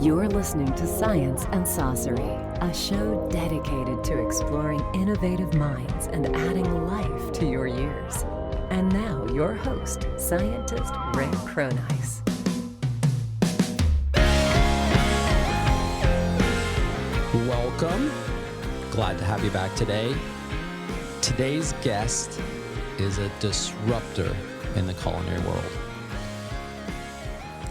You're listening to Science and Saucery, a show dedicated to exploring innovative minds and adding life to your years. And now, your host, scientist Ray Cronice. Welcome. Glad to have you back today. Today's guest is a disruptor in the culinary world.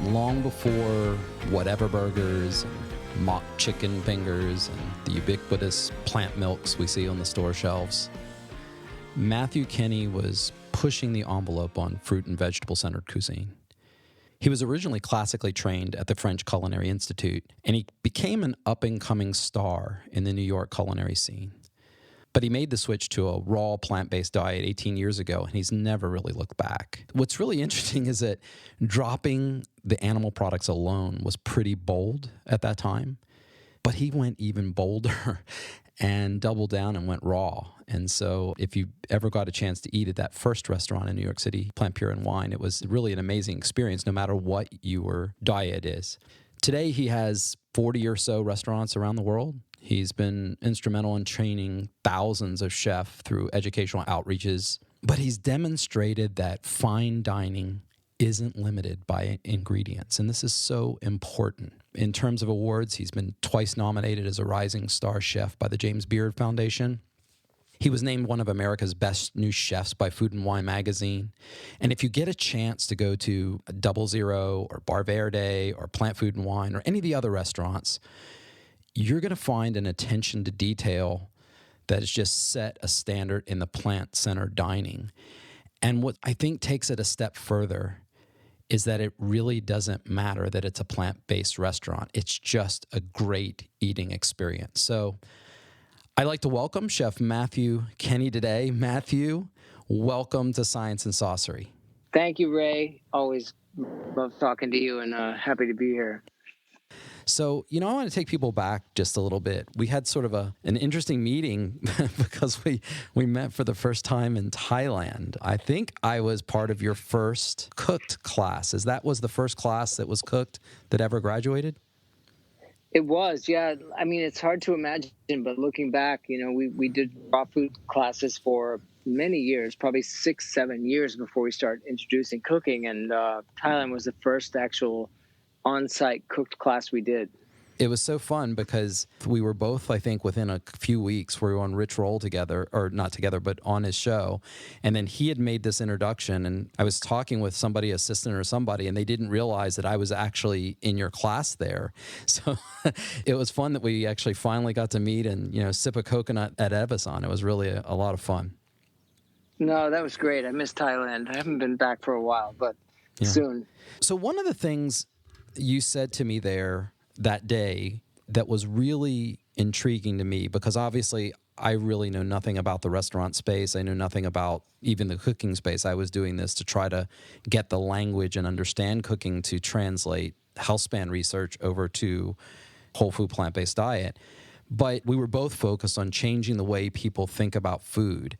Long before whatever burgers and mock chicken fingers and the ubiquitous plant milks we see on the store shelves, Matthew Kenney was pushing the envelope on fruit and vegetable-centered cuisine. He was originally classically trained at the French Culinary Institute, and he became an up-and-coming star in the New York culinary scene. But he made the switch to a raw plant-based diet 18 years ago, and he's never really looked back. What's really interesting is that dropping the animal products alone was pretty bold at that time, but he went even bolder and doubled down and went raw. And so if you ever got a chance to eat at that first restaurant in New York City, Plant Pure and Wine, it was really an amazing experience no matter what your diet is. Today he has 40 or so restaurants around the world. He's been instrumental in training thousands of chefs through educational outreaches, but he's demonstrated that fine dining isn't limited by ingredients, and this is so important. In terms of awards, he's been twice nominated as a Rising Star Chef by the James Beard Foundation. He was named one of America's best new chefs by Food and Wine magazine. And if you get a chance to go to 00 or Bar Verde or Plant Food and Wine or any of the other restaurants, you're going to find an attention to detail that has just set a standard in the plant-centered dining. And what I think takes it a step further is that it really doesn't matter that it's a plant-based restaurant. It's just a great eating experience. So I'd like to welcome Chef Matthew Kenney today. Matthew, welcome to Science and Saucery. Thank you, Ray. Always love talking to you and happy to be here. So, I want to take people back just a little bit. We had sort of an interesting meeting because we met for the first time in Thailand. I think I was part of your first cooked class. That was the first class that was cooked that ever graduated? It was, yeah. I mean, it's hard to imagine, but looking back, we did raw food classes for many years, probably 6-7 years before we started introducing cooking. And Thailand was the first actual on-site cooked class we did. It was so fun because we were both, I think, within a few weeks, we were on Rich Roll together, or not together, but on his show. And then he had made this introduction, and I was talking with somebody, assistant or somebody, and they didn't realize that I was actually in your class there. So it was fun that we actually finally got to meet and, sip a coconut at Evasan. It was really a lot of fun. No, that was great. I miss Thailand. I haven't been back for a while, but soon. So one of the things you said to me there that day that was really intriguing to me, because obviously I really know nothing about the restaurant space. I know nothing about even the cooking space. I was doing this to try to get the language and understand cooking to translate healthspan research over to whole food plant-based diet. But we were both focused on changing the way people think about food.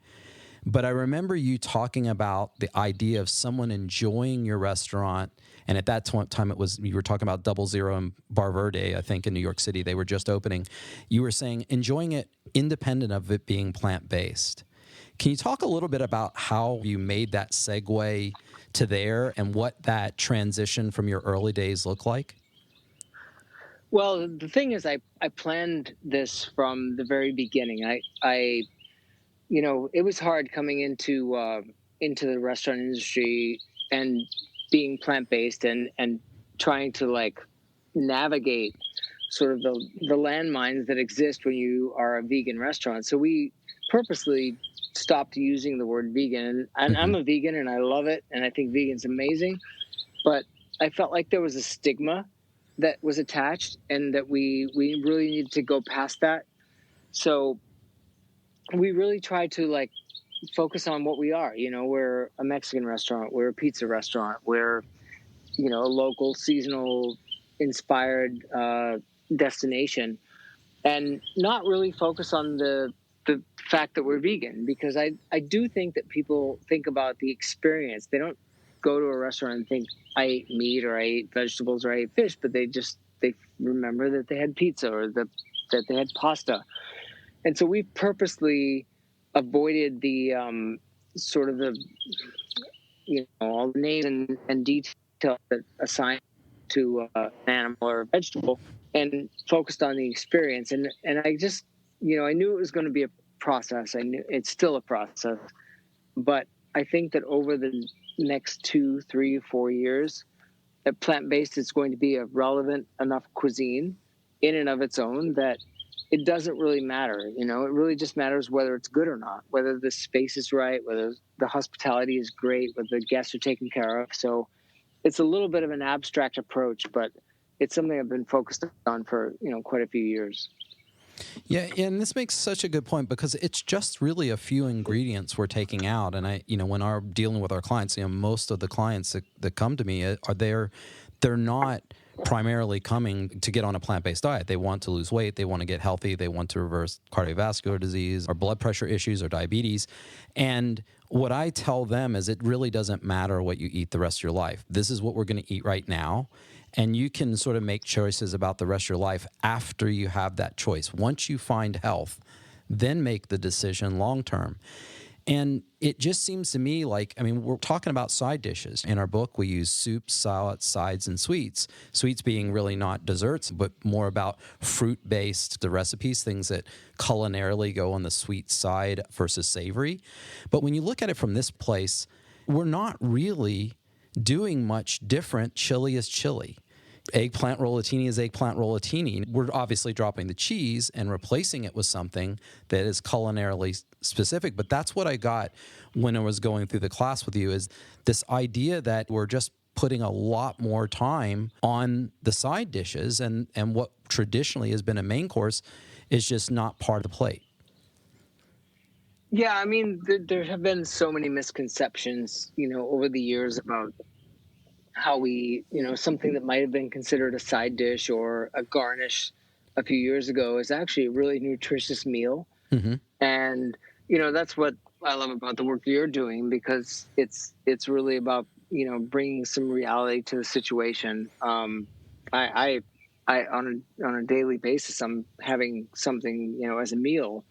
But I remember you talking about the idea of someone enjoying your restaurant. And at that time, you were talking about 00 and Bar Verde, I think, in New York City. They were just opening. You were saying enjoying it independent of it being plant-based. Can you talk a little bit about how you made that segue to there and what that transition from your early days looked like? Well, the thing is, I planned this from the very beginning. It was hard coming into the restaurant industry and being plant-based and trying to navigate sort of the landmines that exist when you are a vegan restaurant. So we purposely stopped using the word vegan, and I'm a vegan and I love it, and I think vegan's amazing, but I felt like there was a stigma that was attached and that we really needed to go past that. So we really tried to focus on what we are. We're a Mexican restaurant, we're a pizza restaurant, we're a local seasonal inspired destination, and not really focus on the fact that we're vegan, because I do think that people think about the experience. They don't go to a restaurant and think I ate meat or I ate vegetables or I ate fish, but they they remember that they had pizza or that they had pasta. And so we purposely avoided the sort of the, all the names and details that assign to an animal or a vegetable, and focused on the experience. And I just, I knew it was going to be a process. I knew it's still a process, but I think that over the next 2, 3, 4 years, that plant-based is going to be a relevant enough cuisine in and of its own that it doesn't really matter. It really just matters whether it's good or not, whether the space is right, whether the hospitality is great, whether the guests are taken care of. So it's a little bit of an abstract approach, but it's something I've been focused on for, quite a few years. Yeah, and this makes such a good point because it's just really a few ingredients we're taking out. And when I'm dealing with our clients, most of the clients that come to me they're not primarily coming to get on a plant-based diet. They want to lose weight, they want to get healthy, they want to reverse cardiovascular disease or blood pressure issues or diabetes. And what I tell them is it really doesn't matter what you eat the rest of your life. This is what we're going to eat right now. And you can sort of make choices about the rest of your life after you have that choice. Once you find health, then make the decision long term. And it just seems to me like, we're talking about side dishes. In our book, we use soups, salads, sides, and sweets. Sweets being really not desserts, but more about fruit-based, the recipes, things that culinarily go on the sweet side versus savory. But when you look at it from this place, we're not really doing much different. Chili is chili. Eggplant rollatini is eggplant rollatini. We're obviously dropping the cheese and replacing it with something that is culinarily specific. But that's what I got when I was going through the class with you, is this idea that we're just putting a lot more time on the side dishes, and what traditionally has been a main course is just not part of the plate. Yeah, there have been so many misconceptions, over the years about how we, something that might have been considered a side dish or a garnish a few years ago is actually a really nutritious meal. Mm-hmm. And, that's what I love about the work you're doing, because it's really about, bringing some reality to the situation. I on a daily basis, I'm having something, as a meal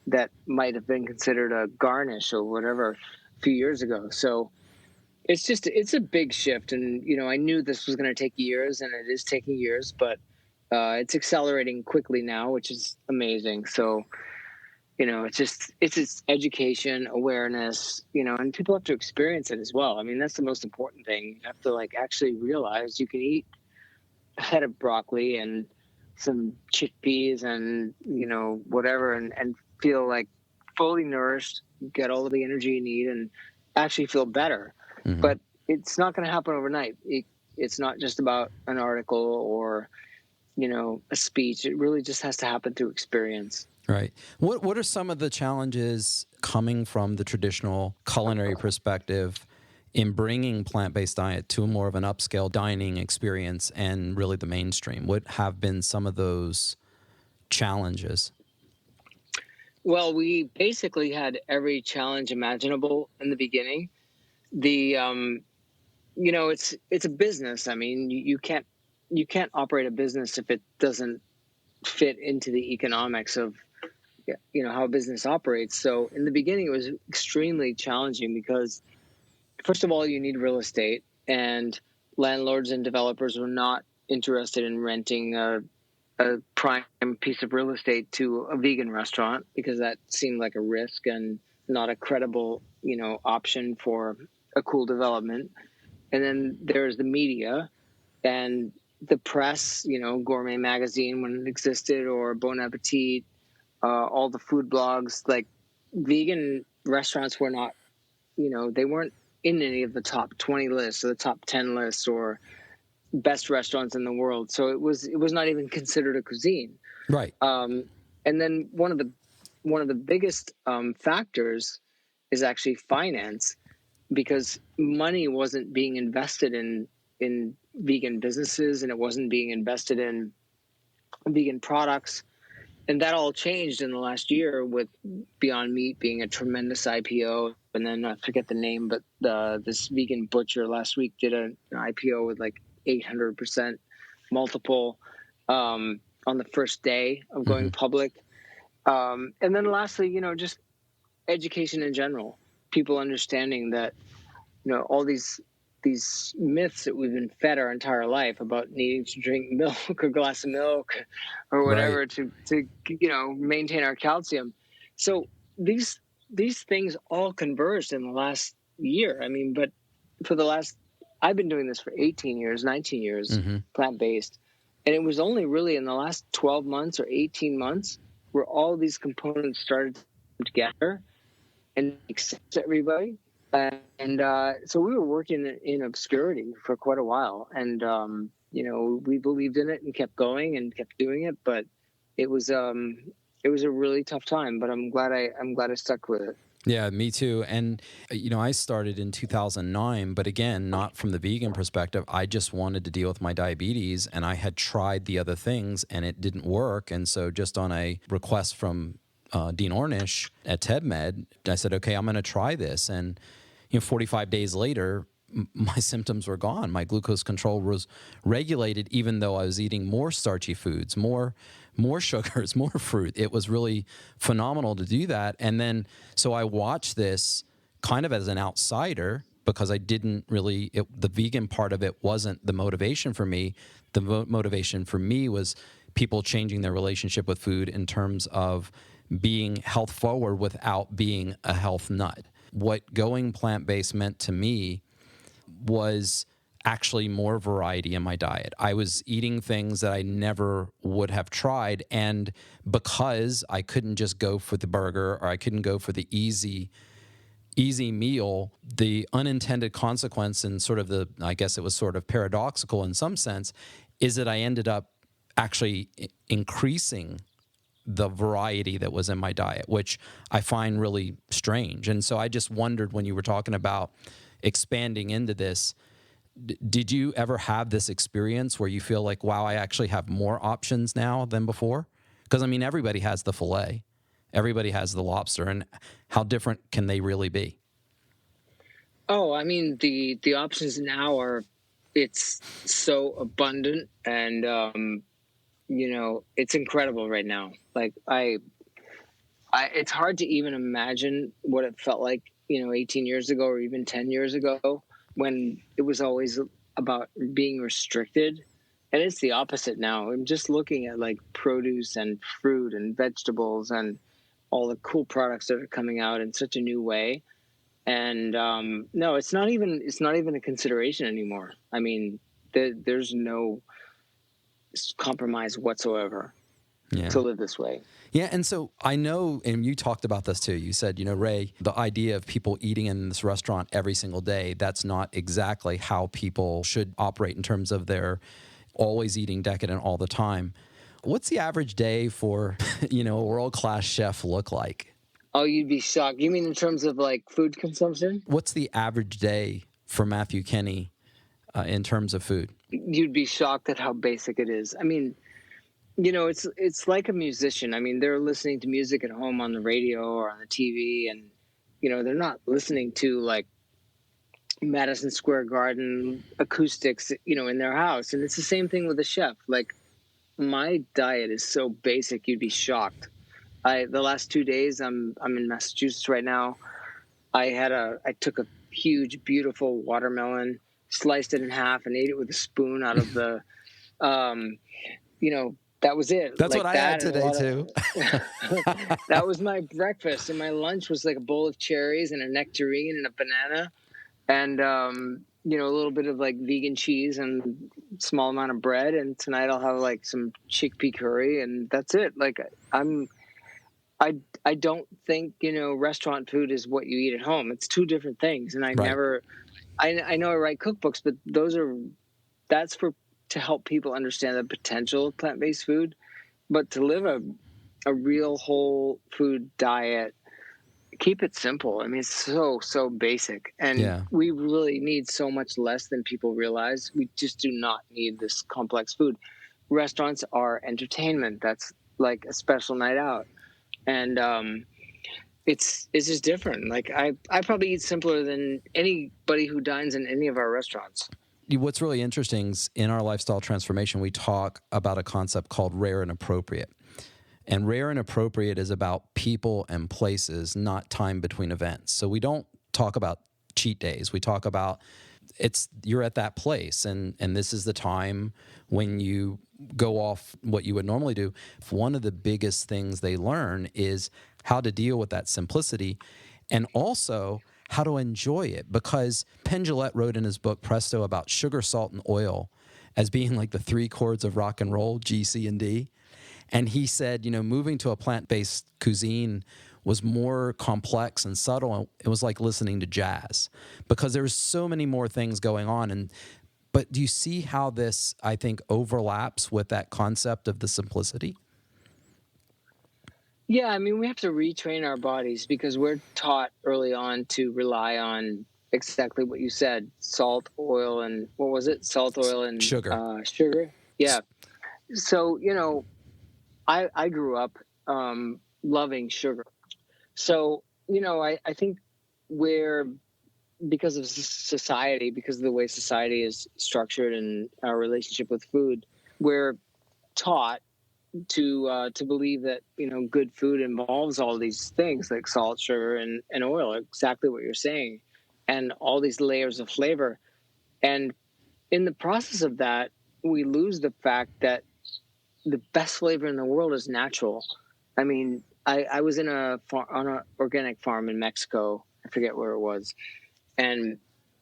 that might have been considered a garnish or whatever a few years ago. So it's a big shift. And, I knew this was going to take years, and it is taking years, but it's accelerating quickly now, which is amazing. So, it's education, awareness, and people have to experience it as well. That's the most important thing. You have to actually realize you can eat a head of broccoli and some chickpeas and, whatever, and feel fully nourished, get all of the energy you need, and actually feel better. Mm-hmm. But it's not going to happen overnight. It's not just about an article or, a speech. It really just has to happen through experience. Right. What are some of the challenges coming from the traditional culinary perspective in bringing plant-based diet to more of an upscale dining experience and really the mainstream? What have been some of those challenges? Well, we basically had every challenge imaginable in the beginning. It's a business. You can't operate a business if it doesn't fit into the economics of, how a business operates. So in the beginning, it was extremely challenging because, first of all, you need real estate, and landlords and developers were not interested in renting a prime piece of real estate to a vegan restaurant, because that seemed like a risk and not a credible, option for a cool development. And then there's the media and the press, Gourmet Magazine when it existed, or Bon Appetit, all the food blogs. Vegan restaurants were not, they weren't in any of the top 20 lists or the top 10 lists or best restaurants in the world. So it was not even considered a cuisine. Right. And then one of the biggest factors is actually finance, because money wasn't being invested in vegan businesses, and it wasn't being invested in vegan products. And that all changed in the last year with Beyond Meat being a tremendous IPO. And then I forget the name, but this vegan butcher last week did an IPO with 800% multiple. on the first day of going public. And then lastly, just education in general, people understanding that, all these myths that we've been fed our entire life about needing to drink milk, a glass of milk or whatever to maintain our calcium. So these things all converged in the last year. I mean, but I've been doing this for 18 years, 19 years, plant-based. And it was only really in the last 12 months or 18 months where all these components started to come together and make sense to everybody. And so we were working in obscurity for quite a while. And, we believed in it and kept going and kept doing it. But it was a really tough time, but I'm glad I stuck with it. Yeah, me too. And, I started in 2009, but again, not from the vegan perspective. I just wanted to deal with my diabetes, and I had tried the other things and it didn't work. And so just on a request from Dean Ornish at TEDMed, I said, okay, I'm going to try this. And, 45 days later, my symptoms were gone. My glucose control was regulated, even though I was eating more starchy foods, more sugars, more fruit. It was really phenomenal to do that. And then, so I watched this kind of as an outsider because I didn't really, the vegan part of it wasn't the motivation for me. The motivation for me was people changing their relationship with food in terms of being health forward without being a health nut. What going plant-based meant to me was actually more variety in my diet. I was eating things that I never would have tried, and because I couldn't just go for the burger or I couldn't go for the easy meal, the unintended consequence and I guess it was sort of paradoxical in some sense, is that I ended up actually increasing the variety that was in my diet, which I find really strange. And so I just wondered, when you were talking about expanding into this, did you ever have this experience where you feel like, wow, I actually have more options now than before? Because, everybody has the filet. Everybody has the lobster. And how different can they really be? Oh, the options now it's so abundant and, it's incredible right now. Like it's hard to even imagine what it felt like, 18 years ago or even 10 years ago, when it was always about being restricted. And it's the opposite now. I'm just looking at like produce and fruit and vegetables and all the cool products that are coming out in such a new way. And no, it's not even a consideration anymore. There's no compromise whatsoever to live this way. Yeah, and so I know, and you talked about this too. You said, Ray, the idea of people eating in this restaurant every single day, that's not exactly how people should operate in terms of their always eating decadent all the time. What's the average day for, a world-class chef look like? Oh, you'd be shocked. You mean in terms of like food consumption? What's the average day for Matthew Kenney in terms of food? You'd be shocked at how basic it is. It's like a musician. They're listening to music at home on the radio or on the TV, and, they're not listening to like Madison Square Garden acoustics, in their house. And it's the same thing with a chef. Like, my diet is so basic, you'd be shocked. The last 2 days, I'm in Massachusetts right now. I took a huge, beautiful watermelon, sliced it in half, and ate it with a spoon out of the, that was it. That's like what I had today too. That was my breakfast, and my lunch was like a bowl of cherries and a nectarine and a banana, and a little bit of like vegan cheese and small amount of bread. And tonight I'll have like some chickpea curry, and that's it. Like I don't think restaurant food is what you eat at home. It's two different things, and I know I write cookbooks, but that's to help people understand the potential of plant-based food. But to live a real whole food diet, keep it simple. It's so basic, and we really need so much less than people realize. We just do not need this complex food. Restaurants are entertainment. That's like a special night out, and it's just different. Like I probably eat simpler than anybody who dines in any of our restaurants. what's really interesting is in our lifestyle transformation, we talk about a concept called rare and appropriate. And rare and appropriate is about people and places, not time between events. So we don't talk about cheat days. We talk about you're at that place, and this is the time when you go off what you would normally do. One of the biggest things they learn is how to deal with that simplicity, and also how to enjoy it. Because Penn Jillette wrote in his book Presto about sugar, salt, and oil as being like the three chords of rock and roll, G, C, and D. And he said, moving to a plant-based cuisine was more complex and subtle. It was like listening to jazz because there's so many more things going on. But do you see how this, I think, overlaps with that concept of the simplicity? Yeah, I mean, we have to retrain our bodies because we're taught early on to rely on exactly what you said: salt, oil, and what was it? Salt, oil, and sugar. Sugar. Yeah. So I grew up loving sugar. So, I think because of society, because of the way society is structured and our relationship with food, we're taught to believe that, good food involves all these things like salt, sugar, and oil, exactly what you're saying, and all these layers of flavor. And in the process of that, we lose the fact that the best flavor in the world is natural. I mean, I was on an organic farm in Mexico. I forget where it was. And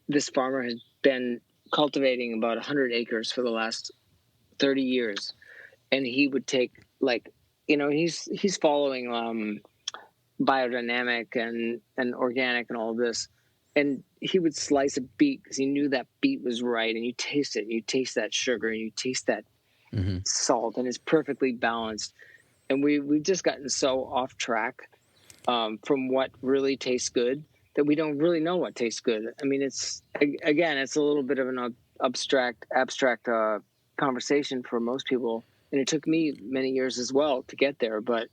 this farmer has been cultivating about 100 acres for the last 30 years. And he would take he's following biodynamic and organic and all of this. And he would slice a beet because he knew that beet was right. And you taste it. And you taste that sugar and you taste that salt, and it's perfectly balanced. And we've just gotten so off track from what really tastes good that we don't really know what tastes good. I mean, it's a little bit of an abstract conversation for most people, and it took me many years as well to get there. But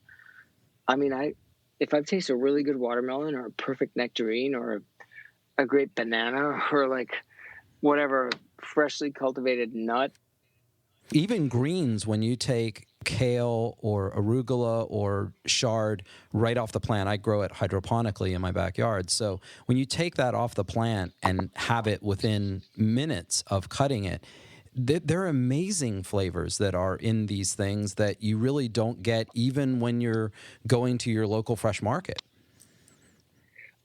I mean, if I taste a really good watermelon or a perfect nectarine or a great banana or like whatever freshly cultivated nut. Even greens, when you take kale or arugula or chard right off the plant, I grow it hydroponically in my backyard. So when you take that off the plant and have it within minutes of cutting it, there are amazing flavors that are in these things that you really don't get even when you're going to your local fresh market.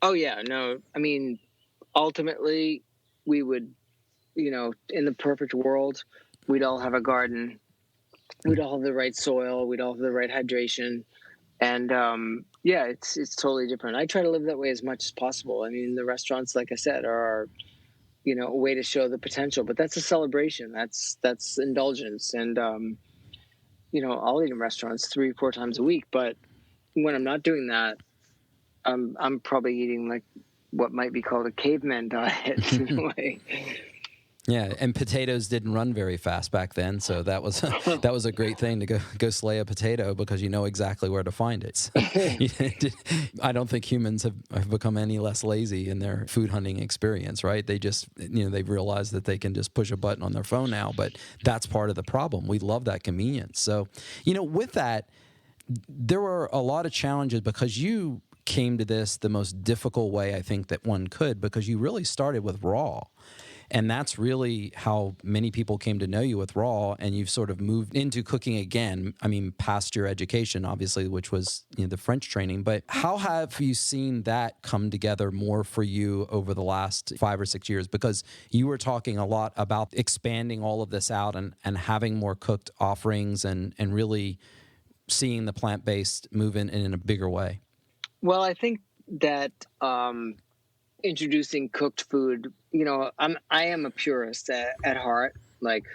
Oh, yeah. No, I mean, ultimately, we would, in the perfect world, we'd all have a garden. We'd all have the right soil. We'd all have the right hydration. And, it's totally different. I try to live that way as much as possible. I mean, the restaurants, like I said, are, a way to show the potential. But that's a celebration. That's indulgence. And, I'll eat in restaurants 3-4 times a week. But when I'm not doing that, I'm probably eating like what might be called a caveman diet in a way. Yeah, and potatoes didn't run very fast back then, so that was a great thing to go slay a potato because you know exactly where to find it. So, I don't think humans have become any less lazy in their food hunting experience, right? They just they've realized that they can just push a button on their phone now, but that's part of the problem. We love that convenience. So, with that, there were a lot of challenges because you came to this the most difficult way I think that one could, because you really started with raw. And that's really how many people came to know you, with raw, and you've sort of moved into cooking again. I mean, past your education, obviously, which was the French training. But how have you seen that come together more for you over the last 5 or 6 years? Because you were talking a lot about expanding all of this out and having more cooked offerings and really seeing the plant-based move in a bigger way. Well, I think that introducing cooked food, I am a purist at heart. Like,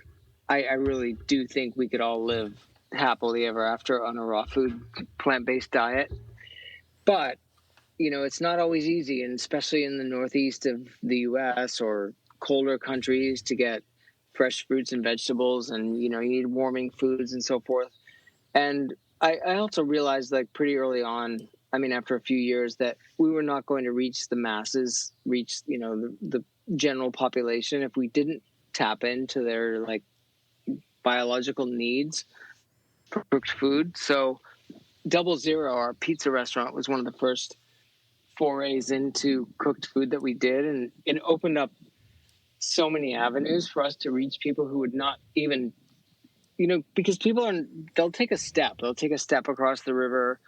I really do think we could all live happily ever after on a raw food, plant-based diet. But, it's not always easy, and especially in the northeast of the U.S. or colder countries, to get fresh fruits and vegetables, and, you need warming foods and so forth. And I also realized, like, pretty early on, I mean, after a few years, that we were not going to reach the masses, the general population, if we didn't tap into their like biological needs for cooked food. So Double Zero, our pizza restaurant, was one of the first forays into cooked food that we did, and it opened up so many avenues for us to reach people who would not even, because they'll take a step across the river,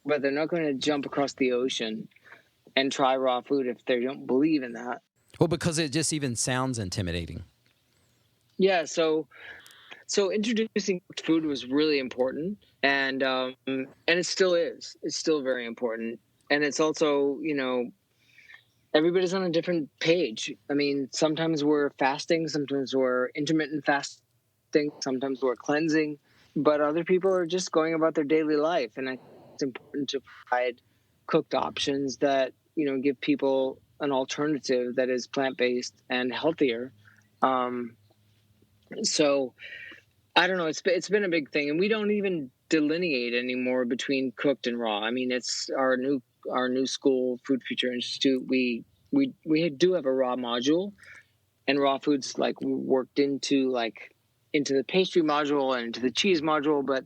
but they're not going to jump across the ocean and try raw food if they don't believe in that. Well, because it just even sounds intimidating. Yeah, so introducing cooked food was really important, and it still is. It's still very important, and it's also, everybody's on a different page. I mean, sometimes we're fasting, sometimes we're intermittent fasting, sometimes we're cleansing, but other people are just going about their daily life, and I think it's important to provide cooked options that give people an alternative that is plant-based and healthier. So I don't know. It's been a big thing, and we don't even delineate anymore between cooked and raw. I mean, it's our new school, Food Future Institute. We do have a raw module, and raw foods like worked into the pastry module and into the cheese module, but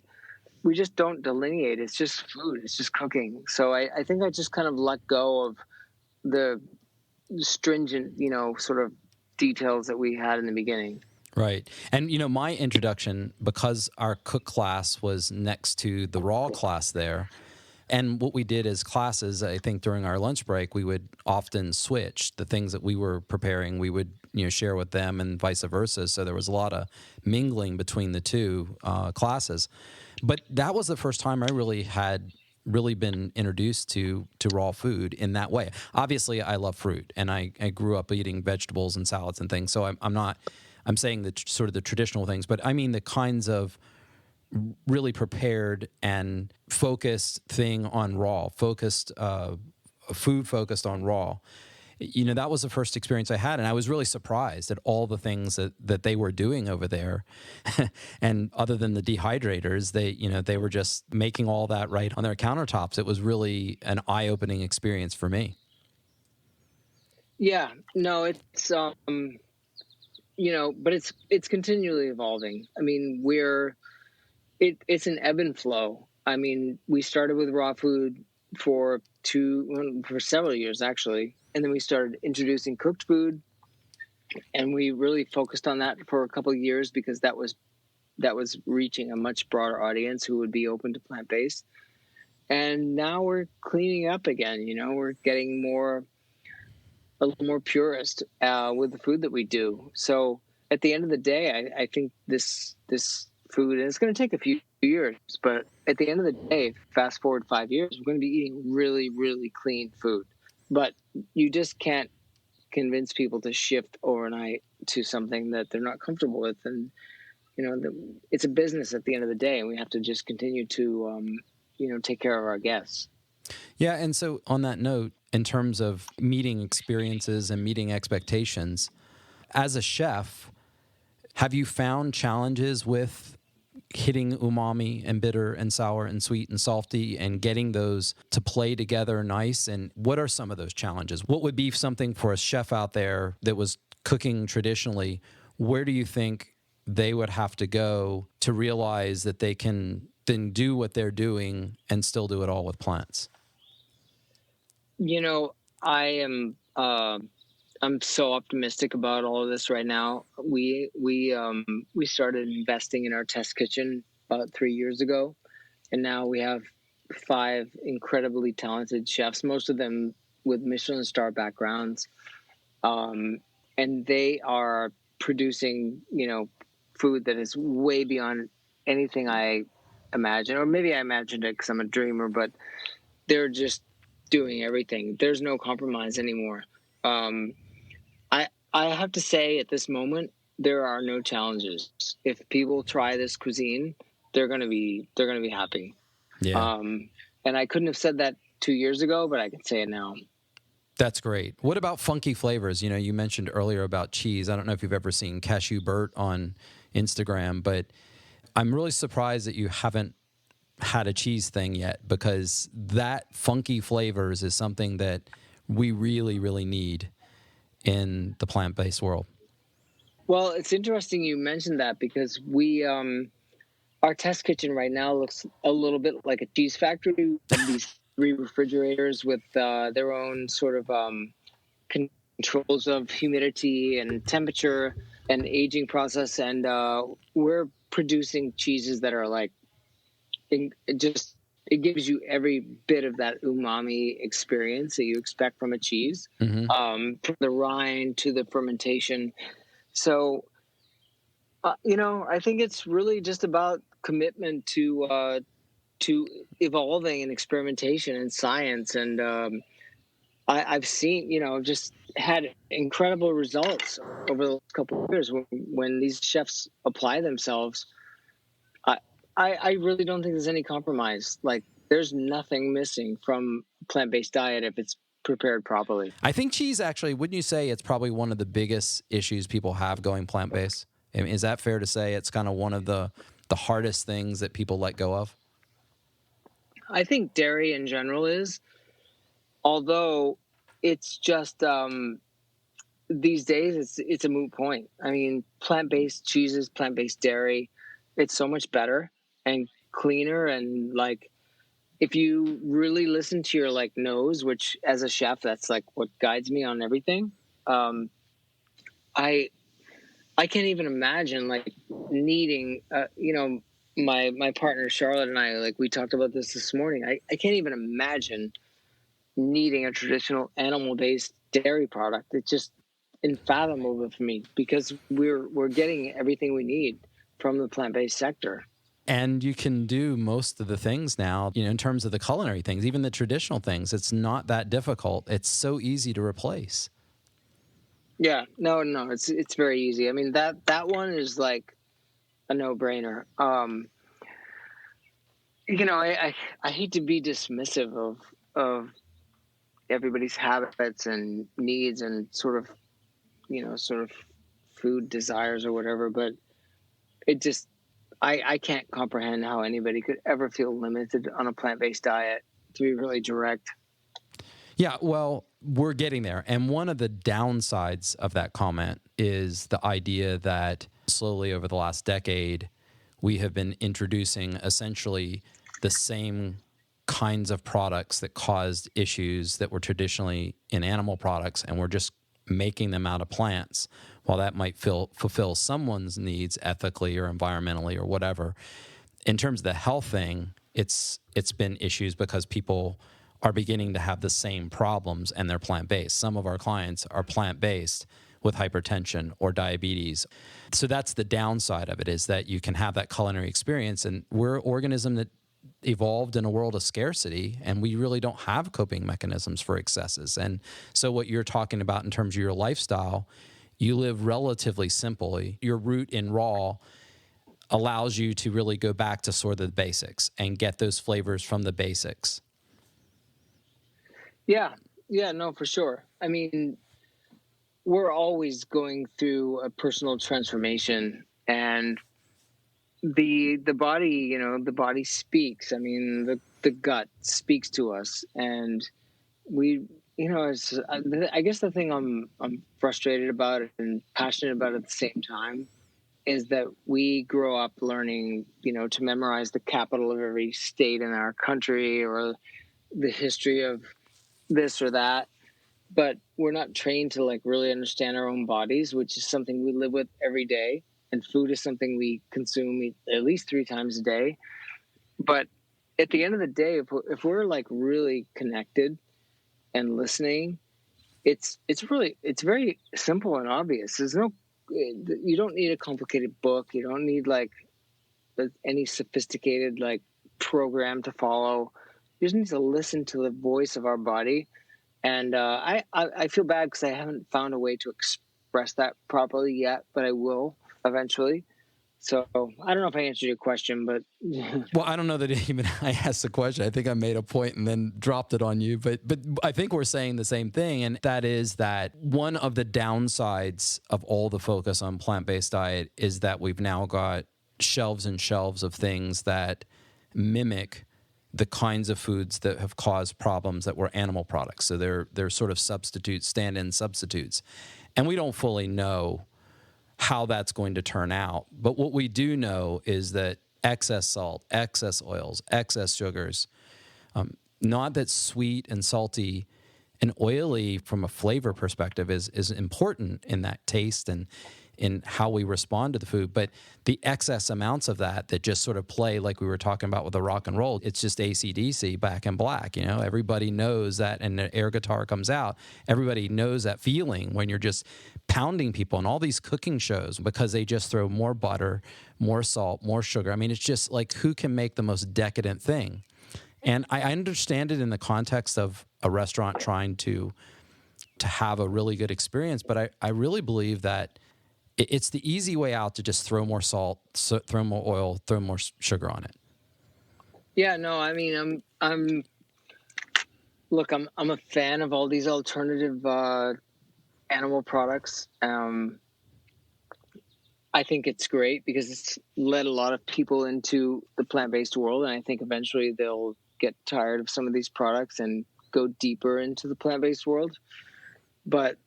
we just don't delineate. It's just food. It's just cooking. So I think I just kind of let go of the stringent, sort of details that we had in the beginning. Right. And, my introduction, because our cook class was next to the raw class there, and what we did as classes, I think during our lunch break, we would often switch the things that we were preparing. We would, share with them and vice versa. So there was a lot of mingling between the two classes. But that was the first time I had really been introduced to raw food in that way. Obviously, I love fruit, and I grew up eating vegetables and salads and things. So I'm saying the sort of the traditional things, but I mean the kinds of really prepared and focused thing on raw, food focused on raw. That was the first experience I had, and I was really surprised at all the things that they were doing over there. And other than the dehydrators, they were just making all that right on their countertops. It was really an eye-opening experience for me. Yeah, no, it's but it's continually evolving. I mean, it's an ebb and flow. I mean, we started with raw food for several years actually, and then we started introducing cooked food, and we really focused on that for a couple of years because that was reaching a much broader audience who would be open to plant-based. And now we're cleaning up again. We're getting a little more purist with the food that we do. So at the end of the day, I think this food, and it's going to take a few years, but at the end of the day, fast forward 5 years, we're going to be eating really, really clean food. But you just can't convince people to shift overnight to something that they're not comfortable with. And, it's a business at the end of the day, and we have to just continue to, take care of our guests. Yeah, and so on that note, in terms of meeting experiences and meeting expectations, as a chef, have you found challenges with hitting umami and bitter and sour and sweet and salty and getting those to play together nice? And what are some of those challenges? What would be something for a chef out there that was cooking traditionally? Where do you think they would have to go to realize that they can then do what they're doing and still do it all with plants? I'm so optimistic about all of this right now. We started investing in our test kitchen about 3 years ago, and now we have 5 incredibly talented chefs, most of them with Michelin star backgrounds, and they are producing food that is way beyond anything I imagined, or maybe I imagined it because I'm a dreamer, but they're just doing everything. There's no compromise anymore. I have to say at this moment, there are no challenges. If people try this cuisine, they're going to be happy. Yeah. And I couldn't have said that 2 years ago, but I can say it now. That's great. What about funky flavors? You mentioned earlier about cheese. I don't know if you've ever seen Cashew Bert on Instagram, but I'm really surprised that you haven't had a cheese thing yet, because that funky flavors is something that we really, really need in the plant-based world. Well, it's interesting you mentioned that because we our test kitchen right now looks a little bit like a cheese factory. We have these 3 refrigerators with their own sort of controls of humidity and temperature and aging process, and we're producing cheeses that are like it gives you every bit of that umami experience that you expect from a cheese, from the rind to the fermentation. So, I think it's really just about commitment to evolving and experimentation and science. And I've seen, just had incredible results over the last couple of years when these chefs apply themselves. I really don't think there's any compromise. Like, there's nothing missing from a plant-based diet if it's prepared properly. I think cheese, actually, wouldn't you say it's probably one of the biggest issues people have going plant-based? I mean, is that fair to say it's kind of one of the hardest things that people let go of? I think dairy in general is, although it's just these days it's a moot point. I mean, plant-based cheeses, plant-based dairy, it's so much better and cleaner, and like if you really listen to your like nose, which as a chef that's like what guides me on everything. I can't even imagine like needing my partner Charlotte and I, like, we talked about this morning. I can't even imagine needing a traditional animal-based dairy product. It's just unfathomable for me because we're getting everything we need from the plant-based sector. And you can do most of the things now, in terms of the culinary things, even the traditional things. It's not that difficult. It's so easy to replace. Yeah, no, it's very easy. I mean, that one is like a no-brainer. I hate to be dismissive of everybody's habits and needs and sort of food desires or whatever, but it just I can't comprehend how anybody could ever feel limited on a plant-based diet, to be really direct. Yeah, well, we're getting there. And one of the downsides of that comment is the idea that slowly over the last decade, we have been introducing essentially the same kinds of products that caused issues that were traditionally in animal products, and we're just making them out of plants. While that might fulfill someone's needs ethically or environmentally or whatever, in terms of the health thing, it's been issues because people are beginning to have the same problems and they're plant-based. Some of our clients are plant-based with hypertension or diabetes. So that's the downside of it, is that you can have that culinary experience, and we're an organism that evolved in a world of scarcity, and we really don't have coping mechanisms for excesses. And so what you're talking about in terms of your lifestyle, you live relatively simply. Your root in raw allows you to really go back to sort of the basics and get those flavors from the basics. Yeah, no, for sure. I mean, we're always going through a personal transformation, and the body, the body speaks. I mean, the gut speaks to us, and we, I guess the thing I'm frustrated about and passionate about at the same time is that we grow up learning, to memorize the capital of every state in our country or the history of this or that, but we're not trained to like really understand our own bodies, which is something we live with every day. And food is something we consume at least 3 times a day. But at the end of the day, if we're like really connected and listening, it's very simple and obvious. You don't need a complicated book. You don't need like any sophisticated like program to follow. You just need to listen to the voice of our body. And I feel bad because I haven't found a way to express that properly yet, but I will eventually. So I don't know if I answered your question, but well, I don't know that even I asked the question. I think I made a point and then dropped it on you, but I think we're saying the same thing, and that is that one of the downsides of all the focus on plant-based diet is that we've now got shelves and shelves of things that mimic the kinds of foods that have caused problems that were animal products. So they're sort of substitutes, stand-in substitutes, and we don't fully know how that's going to turn out. But what we do know is that excess salt, excess oils, excess sugars, not that sweet and salty and oily from a flavor perspective is important in that taste and in how we respond to the food, but the excess amounts of that just sort of play like we were talking about with the rock and roll, it's just AC/DC, Back in Black. Everybody knows that, and the air guitar comes out. Everybody knows that feeling when you're just pounding people in all these cooking shows because they just throw more butter, more salt, more sugar. I mean, it's just like, who can make the most decadent thing? And I understand it in the context of a restaurant trying to have a really good experience, but I really believe that it's the easy way out to just throw more salt, throw more oil, throw more sugar on it. Yeah, no, I mean, I'm a fan of all these alternative animal products. I think it's great because it's led a lot of people into the plant-based world, and I think eventually they'll get tired of some of these products and go deeper into the plant-based world. But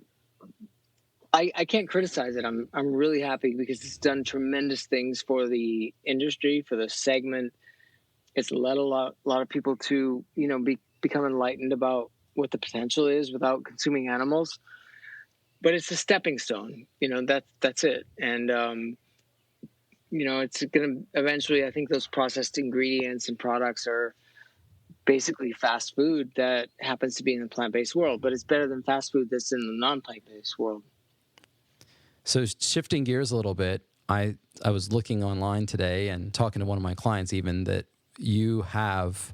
I can't criticize it. I'm really happy because it's done tremendous things for the industry, for the segment. It's led a lot of people to, become enlightened about what the potential is without consuming animals. But it's a stepping stone. That's it. And it's going to eventually, I think those processed ingredients and products are basically fast food that happens to be in the plant-based world, but it's better than fast food that's in the non-plant-based world. So shifting gears a little bit, I was looking online today and talking to one of my clients even that you have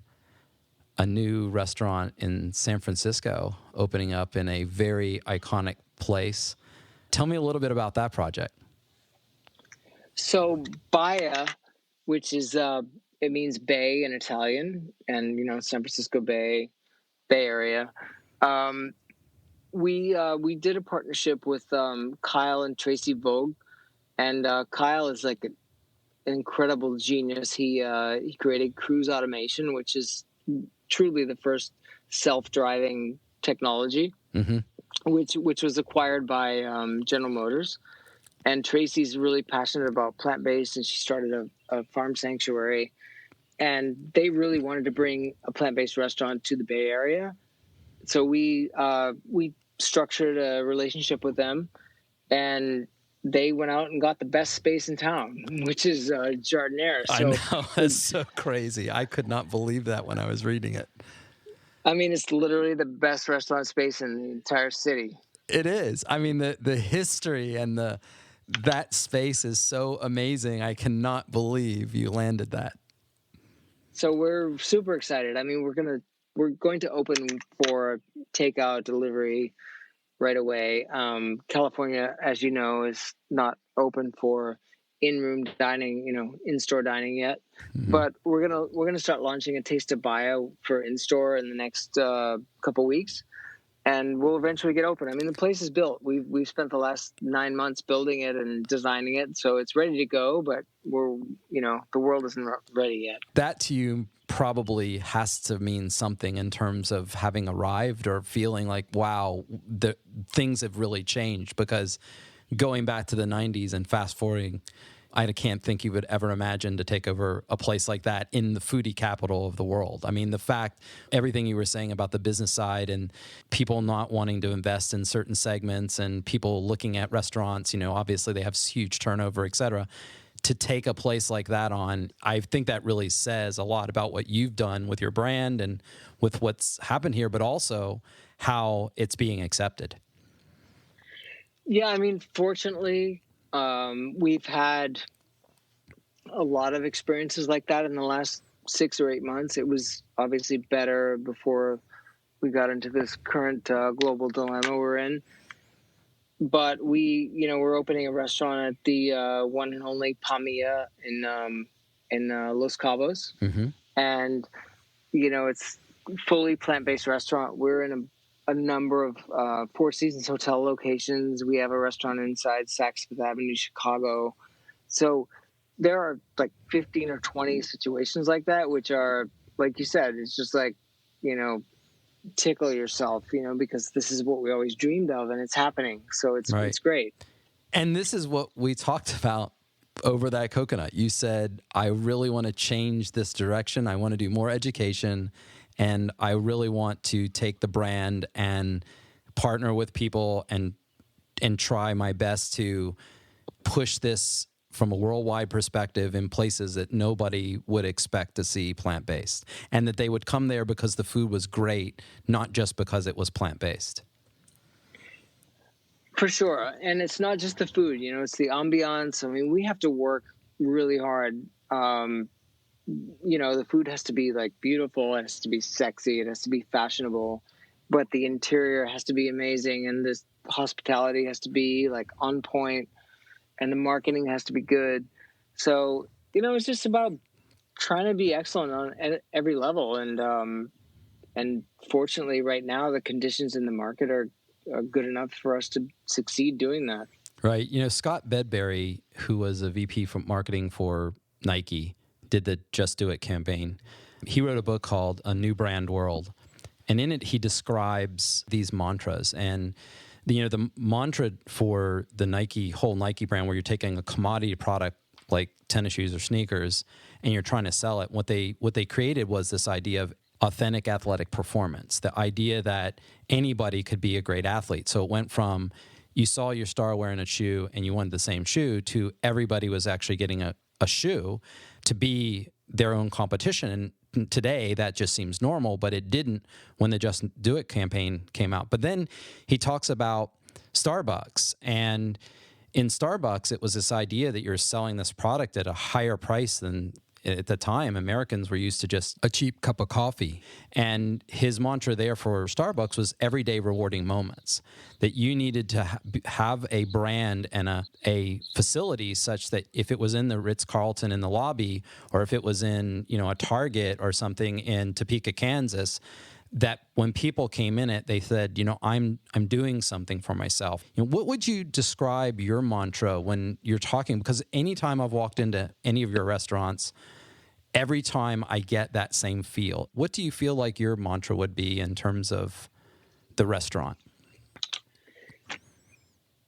a new restaurant in San Francisco opening up in a very iconic place. Tell me a little bit about that project. So Baia, which is, it means bay in Italian, and, San Francisco Bay Area. We did a partnership with Kyle and Tracy Vogue, and Kyle is like an incredible genius. He created Cruise Automation, which is truly the first self-driving technology, which was acquired by General Motors. And Tracy's really passionate about plant-based, and she started a farm sanctuary. And they really wanted to bring a plant-based restaurant to the Bay Area. So we structured a relationship with them, and they went out and got the best space in town, which is Jardiniere. So, I know, that's so crazy. I could not believe that when I was reading it. I mean, it's literally the best restaurant space in the entire city. It is. I mean, the history and that space is so amazing. I cannot believe you landed that. So we're super excited. I mean, we're going to open for takeout delivery right away. California, as you know, is not open for in-room dining, in-store dining yet. Mm-hmm. But we're gonna start launching a Taste of Baia for in-store in the next couple weeks, and we'll eventually get open. I mean, the place is built. We've spent the last 9 months building it and designing it, so it's ready to go. But the world isn't ready yet. That to you probably has to mean something in terms of having arrived or feeling like, wow, the things have really changed, because going back to the 90s and fast forwarding, I can't think you would ever imagine to take over a place like that in the foodie capital of the world. I mean, the fact, everything you were saying about the business side and people not wanting to invest in certain segments and people looking at restaurants, obviously they have huge turnover, et cetera. To take a place like that on, I think that really says a lot about what you've done with your brand and with what's happened here, but also how it's being accepted. Yeah, I mean, fortunately, we've had a lot of experiences like that in the last 6 or 8 months. It was obviously better before we got into this current global dilemma we're in. But we're opening a restaurant at the one and only Pamia in Los Cabos, and it's fully plant-based restaurant. We're in a number of Four Seasons hotel locations. We have a restaurant inside Saks Fifth Avenue, Chicago. So there are like 15 or 20 situations like that, which are, like you said, it's just like, tickle yourself, because this is what we always dreamed of and it's happening. So it's great. And this is what we talked about over that coconut. You said, I really want to change this direction. I want to do more education, and I really want to take the brand and partner with people and try my best to push this from a worldwide perspective in places that nobody would expect to see plant-based, and that they would come there because the food was great, not just because it was plant-based. For sure. And it's not just the food, it's the ambiance. I mean, we have to work really hard. The food has to be like beautiful. It has to be sexy. It has to be fashionable, but the interior has to be amazing. And this hospitality has to be like on point, and the marketing has to be good. So, it's just about trying to be excellent at every level. And fortunately right now, the conditions in the market are good enough for us to succeed doing that. Right. Scott Bedbury, who was a VP from marketing for Nike, did the Just Do It campaign. He wrote a book called A New Brand World. And in it, he describes these mantras. And, the mantra for the whole Nike brand, where you're taking a commodity product like tennis shoes or sneakers, and you're trying to sell it, what they created was this idea of authentic athletic performance, the idea that anybody could be a great athlete. So it went from you saw your star wearing a shoe and you wanted the same shoe to everybody was actually getting a shoe to be their own competition. And today that just seems normal, but it didn't when the Just Do It campaign came out. But then he talks about Starbucks, and in Starbucks, it was this idea that you're selling this product at a higher price than at the time, Americans were used to just a cheap cup of coffee. And his mantra there for Starbucks was everyday rewarding moments, that you needed to have a brand and a facility such that if it was in the Ritz-Carlton in the lobby, or if it was in, a Target or something in Topeka, Kansas, that when people came in it, they said, I'm doing something for myself. What would you describe your mantra when you're talking? Because anytime I've walked into any of your restaurants, every time I get that same feel. What do you feel like your mantra would be in terms of the restaurant?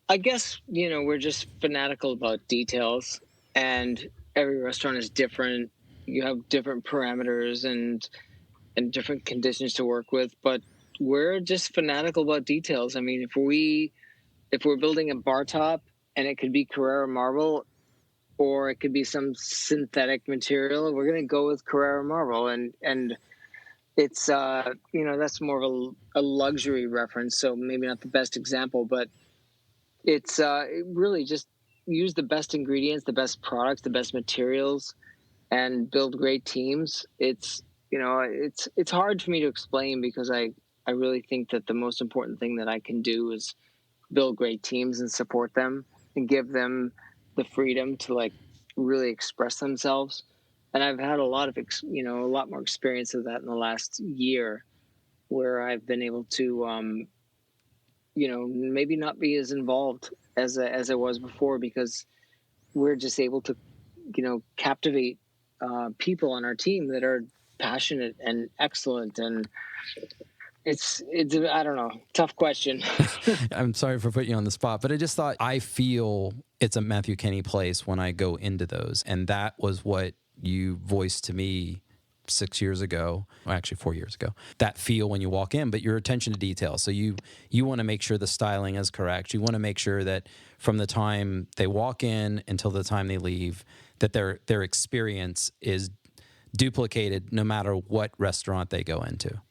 I guess, we're just fanatical about details, and every restaurant is different. You have different parameters and different conditions to work with, but we're just fanatical about details. I mean, if we're building a bar top and it could be Carrara marble or it could be some synthetic material, we're going to go with Carrara marble. And it's, that's more of a luxury reference. So maybe not the best example, but it's really just use the best ingredients, the best products, the best materials, and build great teams. It's hard for me to explain because I really think that the most important thing that I can do is build great teams and support them and give them the freedom to like really express themselves. And I've had a lot more experience of that in the last year, where I've been able to, maybe not be as involved as I was before, because we're just able to, captivate people on our team that are passionate and excellent. And it's I don't know, tough question. I'm sorry for putting you on the spot, but I just thought I feel it's a Matthew Kenney place when I go into those. And that was what you voiced to me 6 years ago, well, actually 4 years ago, that feel when you walk in, but your attention to detail. So you want to make sure the styling is correct. You want to make sure that from the time they walk in until the time they leave, that their experience is duplicated no matter what restaurant they go into.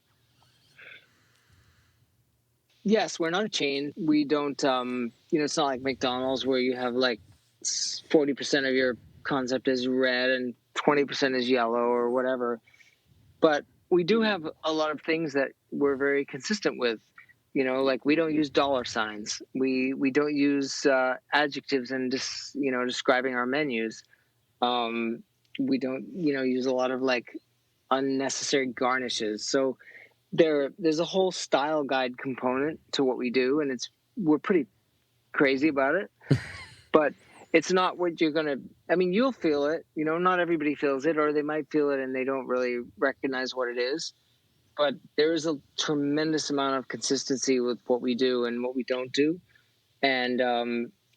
Yes, we're not a chain. We don't, it's not like McDonald's where you have like 40% of your concept is red and 20% is yellow or whatever. But we do have a lot of things that we're very consistent with. Like we don't use dollar signs. We don't use adjectives in describing our menus. We don't, use a lot of like unnecessary garnishes. So there's a whole style guide component to what we do, and we're pretty crazy about it. But it's not what you're gonna. I mean, you'll feel it. Not everybody feels it, or they might feel it and they don't really recognize what it is. But there is a tremendous amount of consistency with what we do and what we don't do, and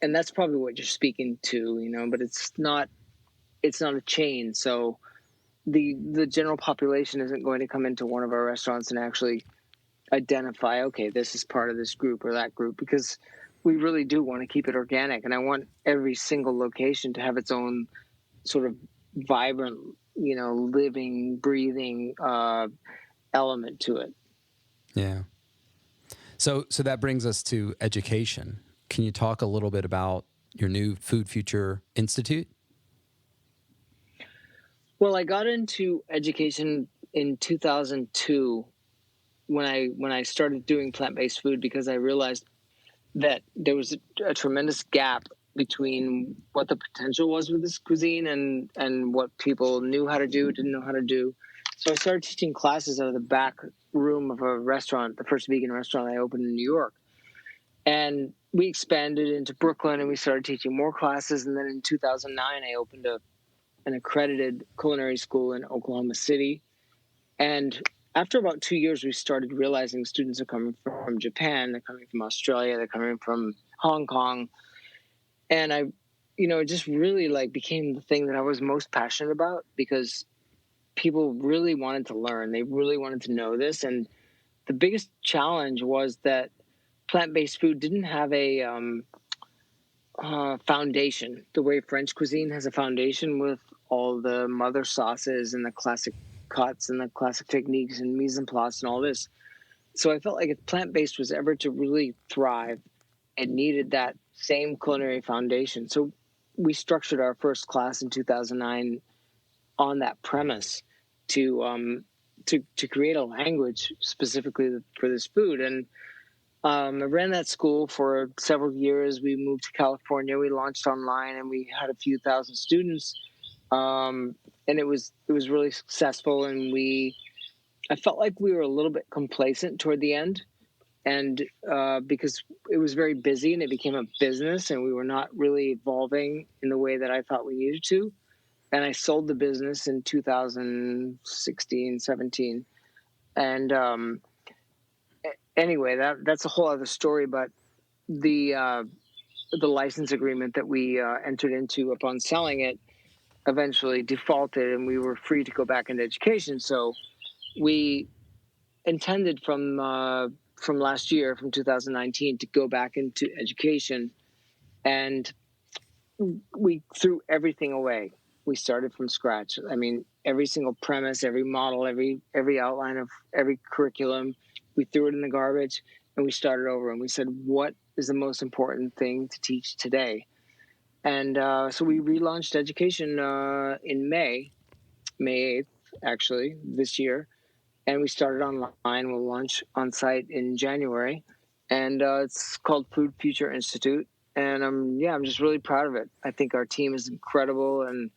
and that's probably what you're speaking to, but it's not a chain. So the general population isn't going to come into one of our restaurants and actually identify, okay, this is part of this group or that group, because we really do want to keep it organic. And I want every single location to have its own sort of vibrant, living, breathing element to it. Yeah. So that brings us to education. Can you talk a little bit about your new Food Future Institute? Well, I got into education in 2002 when I started doing plant-based food, because I realized that there was a tremendous gap between what the potential was with this cuisine and what people knew how to do, didn't know how to do. So I started teaching classes out of the back room of a restaurant, the first vegan restaurant I opened in New York. And we expanded into Brooklyn, and we started teaching more classes. And then in 2009, I opened an accredited culinary school in Oklahoma City. And after about 2 years, we started realizing students are coming from Japan, they're coming from Australia, they're coming from Hong Kong. And it just really became the thing that I was most passionate about, because people really wanted to learn. They really wanted to know this. And the biggest challenge was that plant-based food didn't have a foundation, the way French cuisine has a foundation with all the mother sauces and the classic cuts and the classic techniques and mise en place and all this. So I felt like if plant-based was ever to really thrive, it needed that same culinary foundation. So we structured our first class in 2009 on that premise to create a language specifically for this food. And I ran that school for several years. We moved to California. We launched online, and we had a few thousand students. And it was really successful. And I felt like we were a little bit complacent toward the end, and because it was very busy and it became a business, and we were not really evolving in the way that I thought we needed to. And I sold the business in 2016, 17. And anyway, that's a whole other story. But the license agreement that we entered into upon selling it eventually defaulted, and we were free to go back into education. So we intended from last year, from 2019, to go back into education, and we threw everything away. We started from scratch. I mean, every single premise, every model, every outline of every curriculum, we threw it in the garbage, and we started over. And we said, what is the most important thing to teach today? And so we relaunched education in May 8th, actually, this year. And we started online. We'll launch on site in January. And it's called Food Future Institute. And I'm just really proud of it. I think our team is incredible. And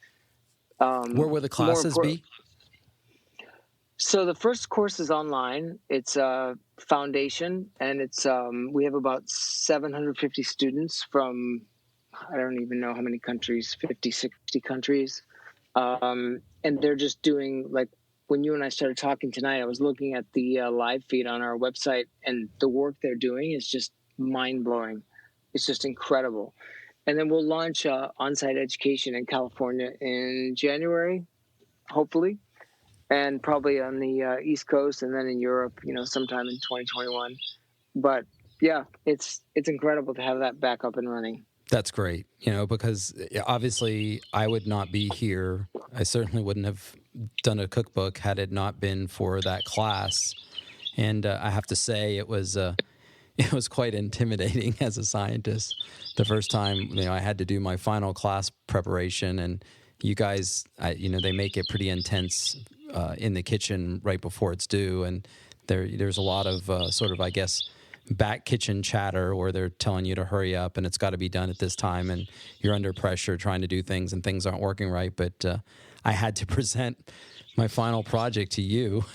where will the classes be? So the first course is online. It's a foundation, and it's we have about 750 students from, I don't even know how many countries, 50, 60 countries. And they're just doing, like, when you and I started talking tonight, I was looking at the live feed on our website, and the work they're doing is just mind-blowing. It's just incredible. And then we'll launch on-site education in California in January, hopefully, and probably on the East Coast, and then in Europe, sometime in 2021. But yeah, it's incredible to have that back up and running. That's great, because obviously I would not be here. I certainly wouldn't have done a cookbook had it not been for that class. And I have to say it was quite intimidating as a scientist. The first time, I had to do my final class preparation, and you guys, they make it pretty intense in the kitchen right before it's due, and there's a lot of sort of, I guess, back kitchen chatter where they're telling you to hurry up and it's got to be done at this time, and you're under pressure trying to do things and things aren't working right. But I had to present my final project to you,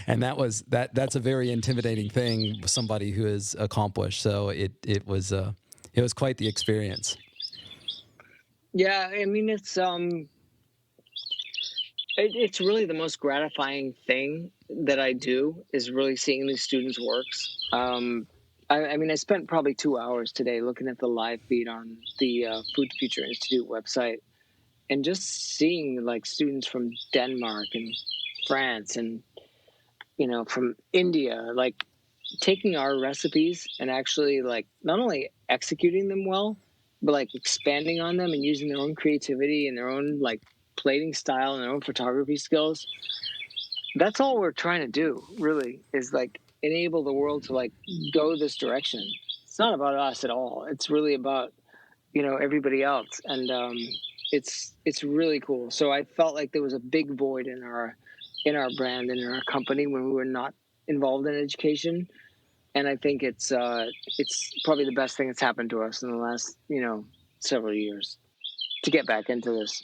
and that's a very intimidating thing with somebody who is accomplished. So it was quite the experience. Yeah, I mean, it's really the most gratifying thing that I do, is really seeing these students' works. I mean, I spent probably 2 hours today looking at the live feed on the Food Future Institute website, and just seeing like students from Denmark and France and, from India, like taking our recipes and actually like not only executing them well, but like expanding on them and using their own creativity and their own like plating style and their own photography skills. That's all we're trying to do, really, is like enable the world to like go this direction. It's not about us at all. It's really about, everybody else. And it's really cool. So I felt like there was a big void in our brand and in our company when we were not involved in education. And I think it's probably the best thing that's happened to us in the last, several years to get back into this.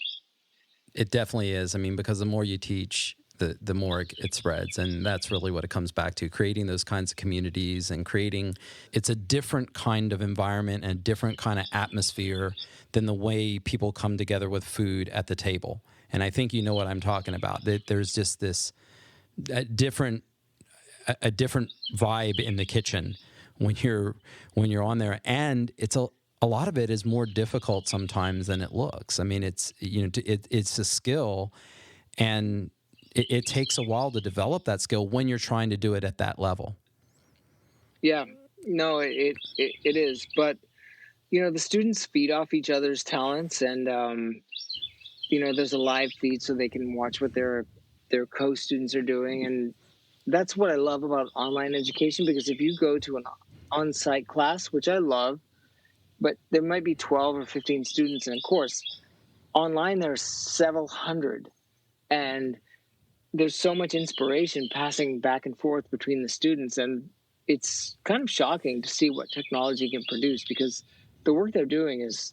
It definitely is. I mean, because the more you teach, the more it spreads. And that's really what it comes back to, creating those kinds of communities and it's a different kind of environment and a different kind of atmosphere than the way people come together with food at the table. And I think you know what I'm talking about. There's just this different vibe in the kitchen when you're on there, and it's a lot of it is more difficult sometimes than it looks. I mean, it's it's a skill, and it takes a while to develop that skill when you're trying to do it at that level. Yeah, no, it is, but the students feed off each other's talents, and there's a live feed so they can watch what their co-students are doing, and that's what I love about online education, because if you go to an on-site class, which I love, but there might be 12 or 15 students in a course. Online, there's several hundred, and there's so much inspiration passing back and forth between the students, and it's kind of shocking to see what technology can produce, because the work they're doing is,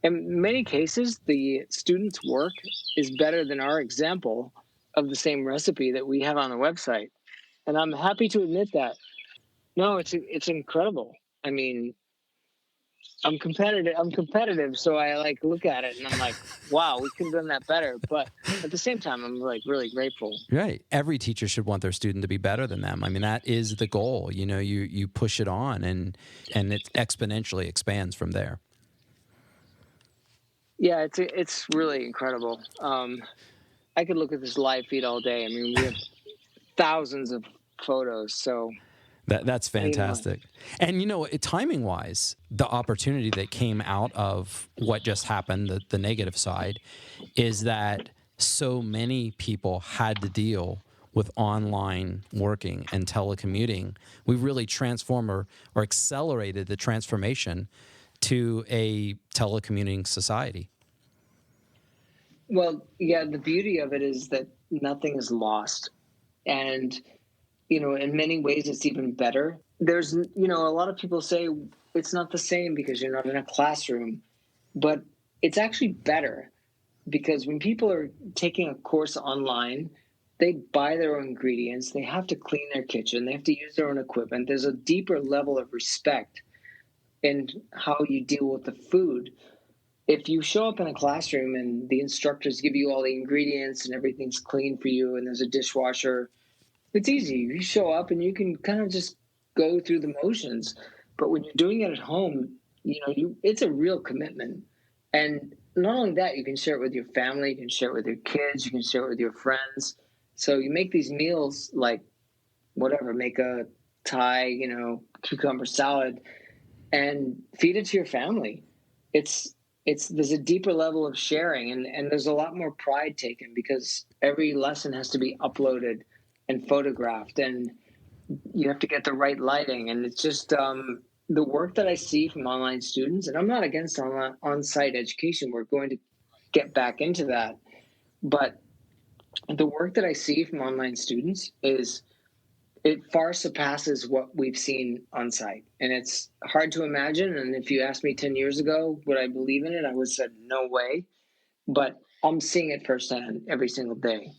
in many cases, the students' work is better than our example of the same recipe that we have on the website. And I'm happy to admit that. No, it's incredible. I mean, I'm competitive, so I like look at it and I'm like, wow, we could have done that better. But at the same time, I'm like really grateful. Right. Every teacher should want their student to be better than them. I mean, that is the goal. You push it on, and it exponentially expands from there. Yeah, it's really incredible. I could look at this live feed all day. I mean, we have thousands of photos, so that's fantastic. And timing wise, the opportunity that came out of what just happened, the negative side, is that so many people had to deal with online working and telecommuting. We really transformed or accelerated the transformation to a telecommuting society. Well, yeah, the beauty of it is that nothing is lost. And in many ways, it's even better. There's, a lot of people say it's not the same because you're not in a classroom, but it's actually better, because when people are taking a course online, they buy their own ingredients, they have to clean their kitchen, they have to use their own equipment. There's a deeper level of respect in how you deal with the food. If you show up in a classroom and the instructors give you all the ingredients and everything's clean for you and there's a dishwasher, it's easy. You show up and you can kind of just go through the motions. But when you're doing it at home, it's a real commitment. And not only that, you can share it with your family, you can share it with your kids, you can share it with your friends. So you make these meals like whatever, make a Thai, cucumber salad and feed it to your family. There's a deeper level of sharing, and there's a lot more pride taken, because every lesson has to be uploaded and photographed, and you have to get the right lighting. And it's just the work that I see from online students, and I'm not against on-site education. We're going to get back into that. But the work that I see from online students it far surpasses what we've seen on site. And it's hard to imagine. And if you asked me 10 years ago, would I believe in it? I would have said no way. But I'm seeing it firsthand every single day.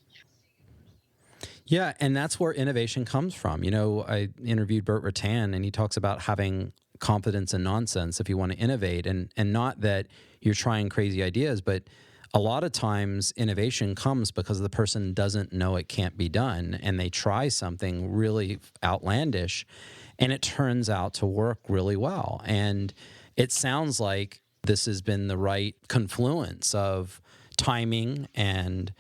Yeah, and that's where innovation comes from. I interviewed Burt Rattan, and he talks about having confidence in nonsense if you want to innovate, and not that you're trying crazy ideas, but a lot of times innovation comes because the person doesn't know it can't be done, and they try something really outlandish, And it turns out to work really well. And it sounds like this has been the right confluence of timing, and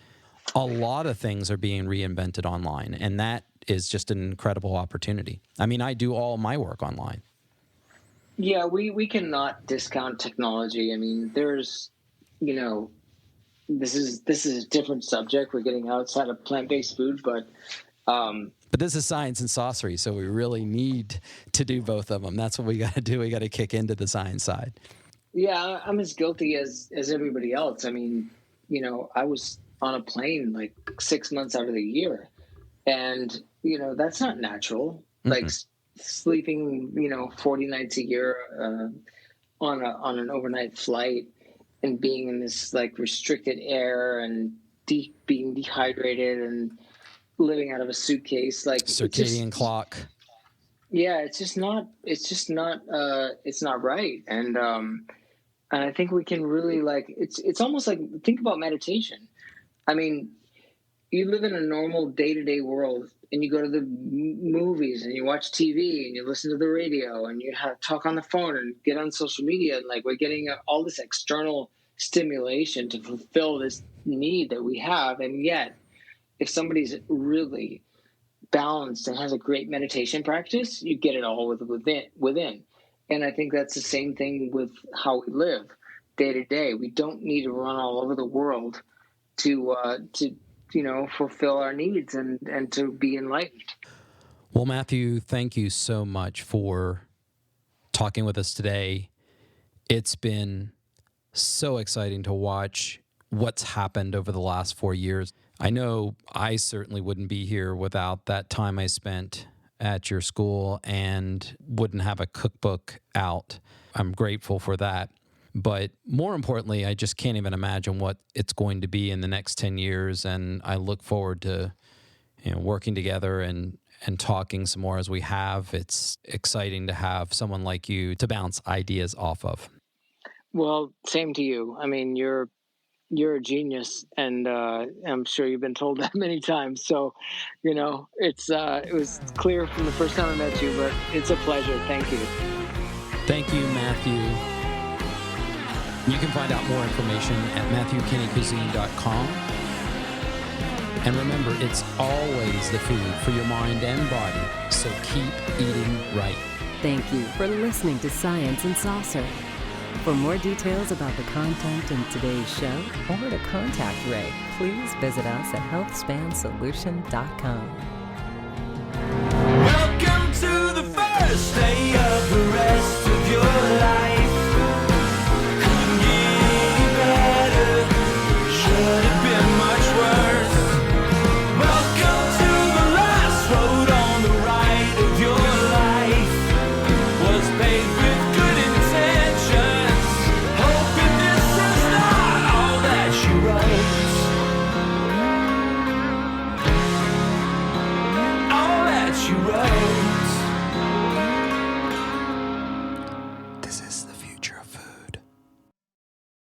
a lot of things are being reinvented online. And that is just an incredible opportunity. I mean, I do all my work online. Yeah, we cannot discount technology. I mean, there's, this is a different subject. We're getting outside of plant-based food, but this is science and saucery, so we really need to do both of them. That's what we got to do. We got to kick into the science side. Yeah, I'm as guilty as everybody else. I mean, I was on a plane like 6 months out of the year, and that's not natural. Mm-hmm. Like sleeping 40 nights a year on an overnight flight, and being in this like restricted air and being dehydrated and living out of a suitcase, like circadian clock. Yeah, it's not right. And I think we can really it's almost like, think about meditation. I mean, you live in a normal day-to-day world, and you go to the movies and you watch TV and you listen to the radio and you talk on the phone and get on social media, and like we're getting all this external stimulation to fulfill this need that we have. And yet, if somebody's really balanced and has a great meditation practice, you get it all within. And I think that's the same thing with how we live day to day. We don't need to run all over the world to fulfill our needs and to be enlightened. Well, Matthew, thank you so much for talking with us today. It's been so exciting to watch what's happened over the last 4 years. I know I certainly wouldn't be here without that time I spent at your school, and wouldn't have a cookbook out. I'm grateful for that. But more importantly, I just can't even imagine what it's going to be in the next 10 years. And I look forward to working together and talking some more as we have. It's exciting to have someone like you to bounce ideas off of. Well, same to you. I mean, you're a genius, and I'm sure you've been told that many times. So, it was clear from the first time I met you, but it's a pleasure. Thank you. Thank you, Matthew. You can find out more information at MatthewKenneyCuisine.com. And remember, it's always the food for your mind and body, so keep eating right. Thank you for listening to Science and Saucer. For more details about the content in today's show, or to contact Ray, please visit us at healthspansolution.com. Welcome to the first day of the rest of your life. Couldn't get any better, should have been much worse. Welcome to the last road on the right of your life. Was paved with